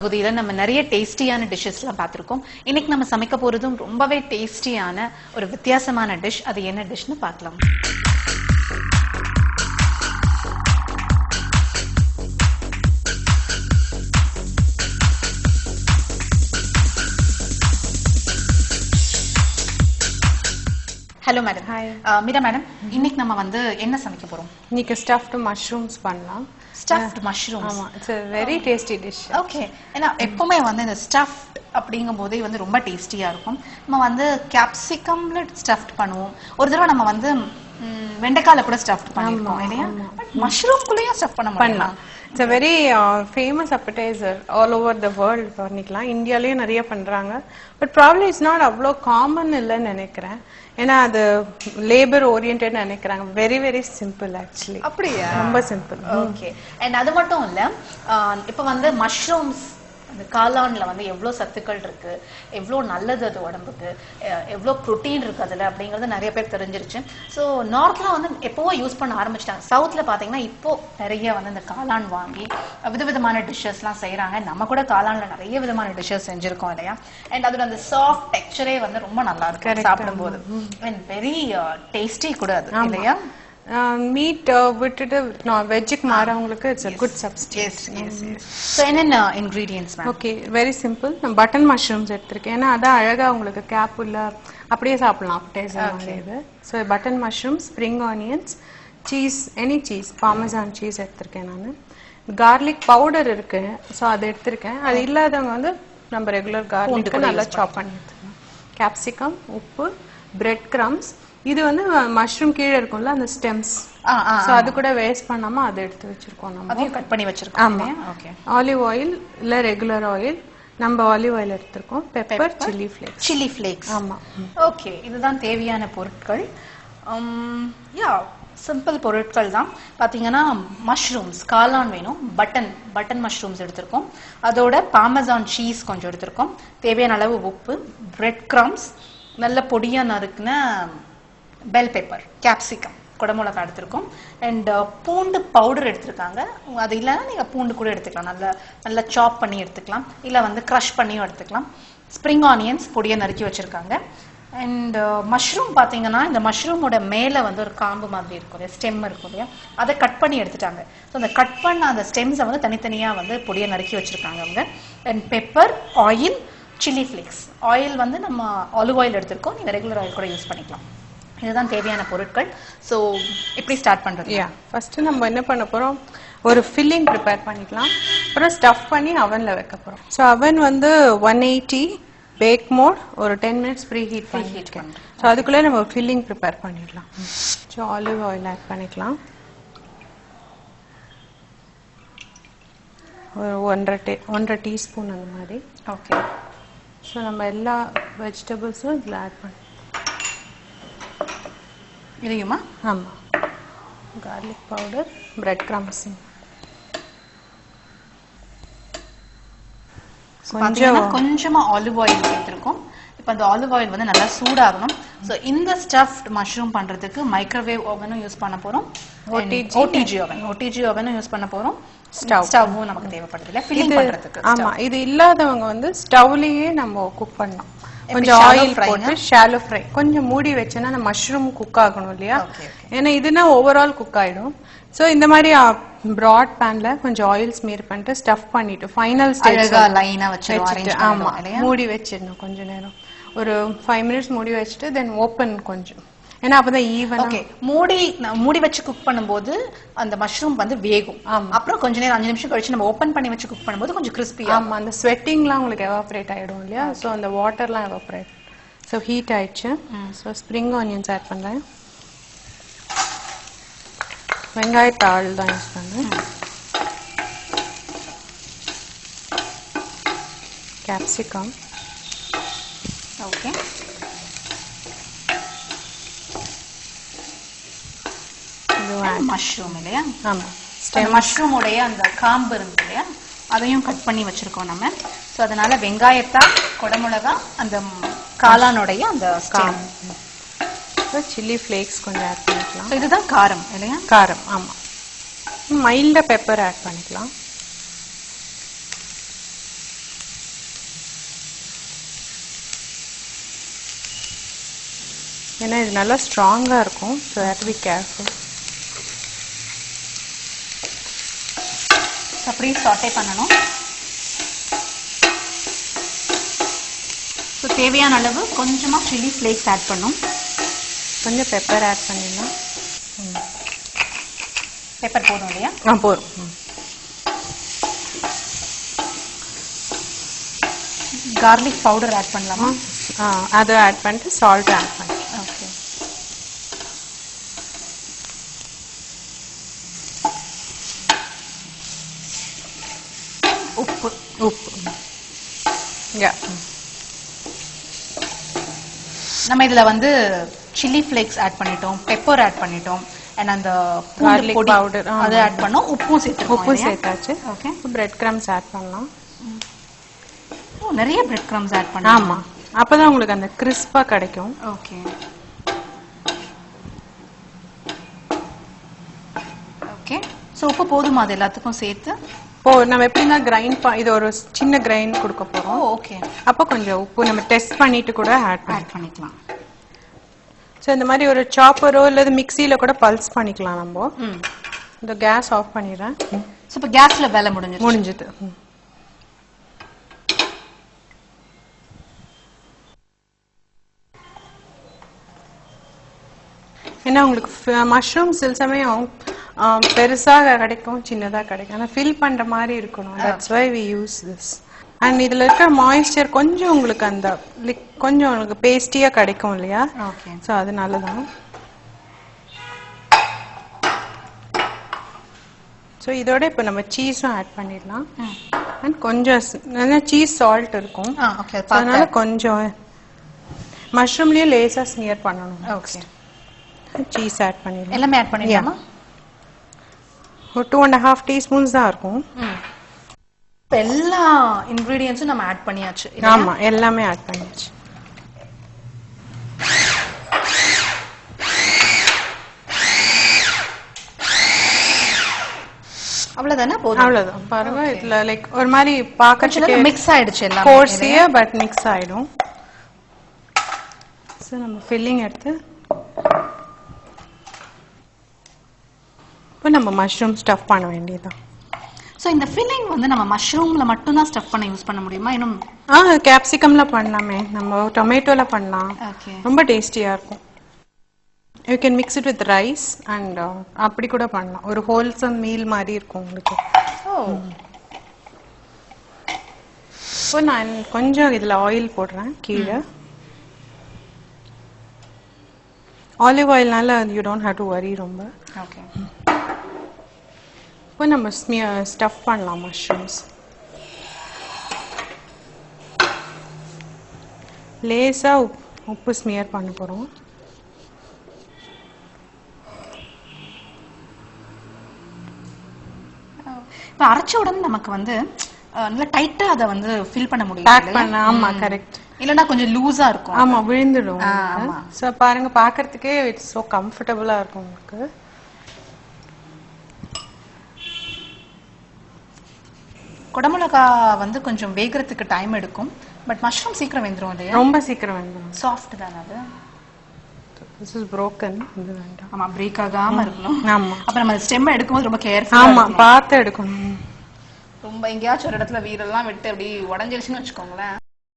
பகுதியில நம்ம நிறைய டேஸ்டியான டிஷ்ஷஸ்லாம் பார்த்திருக்கோம். இன்னைக்கு நம்ம சமைக்க போறதும் ரொம்பவே டேஸ்டியான ஒரு வித்தியாசமான டிஷ். அது என்ன டிஷ்னு பார்க்கலாம். Hello madam. Hi Meera madam, இன்னைக்கு நம்ம வந்து என்ன சமைக்க போறோம்? இன்னைக்கு ஸ்டஃப்டு மஷ்ரூம்ஸ் பண்ணலாம். Stuffed mushrooms. ஆமா, it's a very tasty dish. Okay. ஏன்னா எப்பவுமே வந்து இந்த ஸ்டஃப்ட் அப்படிங்கும் போதே வந்து ரொம்ப டேஸ்டியா இருக்கும். நம்ம வந்து கேப்சிகம்ல ஸ்டஃப்ட் பண்ணுவோம். ஒரு தடவை நம்ம வந்து வெண்டைக்கால கூட ஸ்டஃப்ட் பண்ணிருக்கோம் இல்லையா? பட் மஷ்ரூம்குள்ளேயும் ஸ்டஃப் பண்ணலாம். It's a very famous appetizer all over the world. பண்ணிக்கலாம். இந்தியாலயும் நிறைய பண்றாங்க. But probably it's not அவ்வளோ காமன் இல்லைன்னு நினைக்கிறேன். ஏன்னா அது லேபர் ஓரியன்ட் நினைக்கிறாங்க. Very very simple actually. அப்படியா? ரொம்ப சிம்பிள். ஓகே. அண்ட் அது மட்டும் இல்ல, இப்ப வந்து மஷ்ரூம்ஸ் அந்த காளான்ல வந்து எவ்வளவு சத்துக்கள் இருக்கு, எவ்வளவு நல்லது அது உடம்புக்கு, எவ்வளவு புரோட்டீன் இருக்கு அதுல அப்படிங்கறது நிறைய பேர் தெரிஞ்சிருச்சு. ஸோ நார்த்ல வந்து எப்பவோ யூஸ் பண்ண ஆரம்பிச்சிட்டாங்க. சவுத்ல பாத்தீங்கன்னா இப்போ நிறைய வந்து இந்த காளான் வாங்கி விதவிதமான டிஷ்ஷஸ் எல்லாம் செய்யறாங்க. நம்ம கூட காளான்ல நிறைய விதமான டிஷ்ஷஸ் செஞ்சிருக்கோம் இல்லையா? அண்ட் அதோட அந்த சாஃப்ட் டெக்ஸ்சரே வந்து ரொம்ப நல்லா இருக்கு சாப்பிடும்போது. அண்ட் வெரி டேஸ்டி கூட அது இல்லையா? மீட் விட்டுட்டு வெஜ்ஜுக்கு மாறவங்களுக்கு it's a good substitute. So என்னென்ன ingredients ma'am? Okay, very simple. நான் பட்டன் மஷ்ரூம்ஸ் எடுத்திருக்கேன். ஏன்னா அதான் அழகா உங்களுக்கு கேப் உள்ள அப்படியே சாப்பிடலாம் appetizer இது. So button mushroom, spring onions, cheese, any cheese, parmesan cheese எடுத்திருக்கேன் நான். கார்லிக் பவுடர் இருக்கு, ஸோ அதை எடுத்திருக்கேன். அது இல்லாதவங்க வந்து நம்ம ரெகுலர் கார்லிக் நல்லா சாப் பண்ணி எடுத்துக்கணும். கேப்சிகம், உப்பு, பிரெட் கிரம்ஸ். இது வந்து மஷ்ரூம் கீழே இருக்கும்ல அந்த ஸ்டெம்ஸ், சோ அது கூட வேஸ்ட் பண்ணாம அதை எடுத்து வச்சிருக்கோம். நம்ம அதையும் கட் பண்ணி வச்சிருக்கோம். ஆமா. ஓகே. ஆலிவ் ஆயில் இல்ல ரெகுலர் ஆயில், நம்ம ஆலிவ் ஆயில் எடுத்துருக்கோம். Pepper, chilli flakes. Chilli flakes. ஆமா. ஓகே, இதுதான் தேவையான பொருட்கள். யா, சிம்பிள் பொருட்கள் தான். பாத்தீங்கன்னா மஷ்ரூம்ஸ், காளான் வேணும், பட்டன் மஷ்ரூம்ஸ் எடுத்திருக்கோம். அதோட பார்மசான் சீஸ் கொஞ்சம் எடுத்திருக்கோம். தேவையான அளவு உப்பு, பிரெட் கிரம்ஸ், நல்ல பொடியா நறுக்குன பெல் பெப்பர், கேப்சிகம், குடமிளகாய் எடுத்திருக்கோம். அண்ட் பூண்டு பவுடர் எடுத்திருக்காங்க. அது இல்லைன்னா நீங்க பூண்டு கூட எடுத்துக்கலாம். நல்லா சாப் பண்ணி எடுத்துக்கலாம், இல்ல வந்து க்ரஷ் பண்ணியும் எடுத்துக்கலாம். ஸ்ப்ரிங் ஆனியன்ஸ் பொடியை நறுக்கி வச்சிருக்காங்க. அண்ட் மஷ்ரூம் பாத்தீங்கன்னா இந்த மஷ்ரூமோட மேல வந்து ஒரு காம்பு மாதிரி இருக்கும், ஸ்டெம் இருக்கும் இல்லையா? அதை கட் பண்ணி எடுத்துட்டாங்க. ஸோ அந்த கட் பண்ண அந்த ஸ்டெம்ஸை வந்து தனித்தனியா வந்து பொடியை நறுக்கி வச்சிருக்காங்க அவங்க. And pepper, oil, chilli flakes. Oil வந்து நம்ம ஆலிவ் ஆயில் எடுத்திருக்கோம், நீங்க ரெகுலர் ஆயில் கூட யூஸ் பண்ணிக்கலாம். இதுதான் தேவையான பொருட்கள். ஸோ எப்படி ஸ்டார்ட் பண்றது? ஃபர்ஸ்ட் நம்ம என்ன பண்ண போறோம், ஒரு ஃபில்லிங் ப்ரிப்பேர் பண்ணிக்கலாம். அப்புறம் ஸ்டஃப் பண்ணி அவன்ல வைக்க போறோம். ஸோ அவன் வந்து 180 பேக் மோட், ஒரு 10 மினிட்ஸ் ப்ரீ ஹீட் பண்ணிக்கலாம். ஸோ அதுக்குள்ளே நம்ம ஃபில்லிங் ப்ரிப்பேர் பண்ணிடலாம். ஸோ ஆலிவ் ஆயில் ஆட் பண்ணிக்கலாம். ஒரு 1.5 டீஸ்பூன் அந்த மாதிரி. ஓகே. ஸோ நம்ம எல்லா வெஜிடபிள்ஸும் இதில் ஆட் பண்ணி இதையுமா? ஆமா. கார்லிக் பவுடர், பிரெட் கிரம்ஸ், கொஞ்சமா ஆலிவ் ஆயில் சேர்த்திருக்கோம். இப்போ அந்த ஆலிவ் ஆயில் வந்து நல்லா சூடாகணும். ஸோ இந்த ஸ்டஃப்ட் மஷ்ரூம் பண்றதுக்கு மைக்ரோவேவ் ஓவனும் யூஸ் பண்ண போறோம், ஓடிஜி ஓவனும் யூஸ் பண்ண போறோம். ஸ்டவ்வும் நமக்கு தேவைப்படுது இல்ல ஃபில்லிங் பண்றதுக்கு. ஆமா, இது இல்லாதவங்க வந்து ஸ்டவ்லயே நம்ம குக் பண்ணலாம். கொஞ்சம் ஆயில் போட்டு ஷாலோ ஃப்ரை கொஞ்சம் மூடி வச்சேன்னா அந்த மஷ்ரூம் குக் ஆகணும் இல்லையா? ஏன்னா இதுனா ஓவரால் குக் ஆயிடும். ஸோ இந்த மாதிரி ப்ராட் பேன்ல கொஞ்சம் ஆயில் ஸ்மீர் பண்ணிட்டு ஸ்டஃப் பண்ணிட்டு ஃபைனல் ஸ்டேஜ்ல லைனா வச்சிட்டு ஆமா மூடி வச்சிடணும். கொஞ்ச நேரம் ஒரு 5 மினிட்ஸ் மூடி வச்சுட்டு தென் ஓப்பன் கொஞ்சம், ஏன்னா அப்பதான் ஈவன். ஓகே. மூடி வச்சு குக் பண்ணும்போது அந்த மஷ்ரூம் வந்து வேகும். அப்புறம் கொஞ்ச நேரம் 5 நிமிஷம் கழிச்சு நம்ம ஓபன் பண்ணி வச்சு குக் பண்ணும்போது கொஞ்சம் கிறிஸ்பியா. ஆமா, அந்த ஸ்வெட்டிங்லாம் உங்களுக்கு எவாபரேட் ஆயிடும் இல்லையா? ஸோ அந்த வாட்டர்லாம் எவாபரேட். ஸோ ஹீட் ஆயிடுச்சு. ஸோ ஸ்ப்ரிங் ஆனியன்ஸ் ஆட் பண்றேன். வெங்காயத்தாள் தான் யூஸ் பண்றேன். கேப்சிகம். ஓகே. மஷ்ரூம் இல்லையா? ஆமா. மஷ்ரூமோடைய அந்த காம்பு இருக்கு இல்லையா, அதையும் கட் பண்ணி வச்சிருக்கோம் நம்ம. ஸோ அதனால வெங்காயத்தாள், குடமிளகா, அந்த காளானுடைய அந்த ஸ்டெம், சில்லி ஃப்ளேக்ஸ் கொஞ்சம் ஆட் பண்ணிக்கலாம். இதுதான் காரம் இல்லையா? காரம். ஆமா. மைல்டா பெப்பர் ஆட் பண்ணிக்கலாம். ஏன்னா இது நல்லா ஸ்ட்ராங்கா இருக்கும். So had to be careful. அப்படியே சாட்டே பண்ணணும். ஸோ தேவையான அளவு கொஞ்சமாக சில்லி ஃப்ளேக்ஸ் ஆட் பண்ணும். கொஞ்சம் பெப்பர் ஆட் பண்ணிடலாம். பெப்பர் போதும் இல்லையா? போதும். கார்லிக் பவுடர் ஆட் பண்ணலாமா? அதை ஆட் பண்ணிட்டு சால்ட் ஆட் பண்ணி. ஓகே. உப்பு நம்ம இதுல வந்து சில்லி ஃப்ளேக்ஸ் ஆட் பண்ணிட்டோம், பெப்பர் ஆட் பண்ணிட்டோம், அண்ட் அந்த garlic powder அதை ஆட் பண்ணோம், உப்பும் சேர்த்தாச்சு. ஓகே. பிரெட் கிரம்ஸ் ஆட் பண்ணலாம். நிறைய பிரெட் கிரம்ஸ் ஆட் பண்ணலாம். ஆமா, அப்பதான் உங்களுக்கு அந்த கிறிஸ்பா கிடைக்கும். Okay okay. சோ உப்பு போதுமா அது எல்லாத்துக்கும் சேர்த்து? நம்ம எப்படின்னா கிரைண்ட் இது ஒரு சின்ன கிரைண்ட் கொடுக்க போறோம். ஓகே. அப்ப கொஞ்சம் உப்பு நம்ம டெஸ்ட் பண்ணிட்டு கூட ஆட் பண்ணிக்கலாம். சோ இந்த மாதிரி ஒரு சாப்பரோ இல்ல மிக்ஸில கூட பல்ஸ் பண்ணிக்கலாம் நம்ம. இந்த கேஸ் ஆஃப் பண்ணிடுறேன். சோ இப்ப கேஸ்ல வேலை முடிஞ்சது. ஏன்னா உங்களுக்கு மஷ்ரூம் சில சமயம் பெருசா கிடைக்கும், சின்னதா கிடைக்கும். ஆனா ஃபில் பண்ற மாதிரி இருக்கணும். That's why we use this. And இதுல இருக்க மாய்ஸ்சர் கொஞ்சம் உங்களுக்கு அந்த கொஞ்சம் உங்களுக்கு பேஸ்டியா கிடைக்கும் இல்லையா? ஓகே. சோ அதனாலதான். சோ இதோட இப்ப நம்ம சீஸும் ஆட் பண்ணிடலாம். அண்ட் கொஞ்சம் சீஸ் சால்ட் இருக்கும். ஓகே. அதனால கொஞ்சம் மஷ்ரூம்லயே லேசா ஸ்மியர் பண்ணணும். ஓகே. சீஸ் ஆட் பண்ணிடலாம். எல்லாமே ஆட் பண்ணிடலாமா? ஒரு 2.5 டீஸ்பூன்ஸ் தான் இருக்கும். எல்லா இன்கிரிடியன்ட்ஸும் நம்ம ஆட் பண்ணியாச்சு. ஆமா, எல்லாமே ஆட் பண்ணியாச்சு. அவ்வளவுதானே? போதும். அவ்வளவுதான். பாருங்க இதுல லைக் ஒரு மாதிரி பாக்கறதுக்கு மிக்ஸ் ஆயிடுச்சு எல்லாம். கோர்ஸியா பட் மிக்ஸ் ஆயிடும். சோ நம்ம ஃபில்லிங் எடுத்து இப்போ நம்ம மஷ்ரூம் ஸ்டஃப் பண்ண வேண்டியதுதான். சோ இந்த ஃபில்லிங் வந்து நம்ம மஷ்ரூம்ல மட்டும் தான் ஸ்டஃப் பண்ண யூஸ் பண்ண முடியுமா? இன்னும் கேப்சிகம்ல பண்ணலாமே, நம்ம டொமேட்டோல பண்ணலாம். ஓகே. ரொம்ப டேஸ்டியா இருக்கும். You can mix it with rice and அப்படி கூட பண்ணலாம். ஒரு ஹோல்சம் மீல் மாதிரி இருக்கும் உங்களுக்கு. இப்போ நான் கொஞ்சம் இதுல ஆயில் போடுறேன் கீழே. ஆலிவ் ஆயில்னால you don't have to worry ரொம்ப. ஓகே. இப்போ நம்ம ஸ்டஃப் பண்ணலாம் மஷ்ரூம்ஸ். லேசா உப்பு ஸ்மியர் பண்ண போறோம். இப்ப அரைச்ச உடனே நமக்கு வந்து நல்லா டைட்டா அத வந்து ஃபில் பண்ண முடியும். பேக் பண்ண. ஆமா, கரெக்ட். இல்லனா கொஞ்சம் லூசா இருக்கும். ஆமா, விழுந்துடும். சோ பாருங்க, பார்க்கிறதுக்கே இட்ஸ் சோ கம்ஃபர்ட்டபிளா இருக்கும் உங்களுக்கு. குடமிளகா வந்து கொஞ்சம் வேகறதுக்கு டைம் எடுக்கும். பட் மஷ்ரூம் சீக்கிரம் வெந்துரும் இல்லையா? ரொம்ப சீக்கிரம் வெந்துரும். சாஃப்ட் தான அது. This is broken. இது வேண்டாம். ஆமா, பிரேக் ஆகாம இருக்கணும். ஆமா. அப்ப நம்ம ஸ்டெம் எடுக்கும்போது ரொம்ப கேர்ஃபுல்லா ஆமா, பார்த்து எடுக்கணும். ரொம்ப எங்கயாச்சும் ஒரு இடத்துல வீரெல்லாம் விட்டு அப்படி உடைஞ்சிருச்சுன்னு வச்சுக்கோங்களேன்.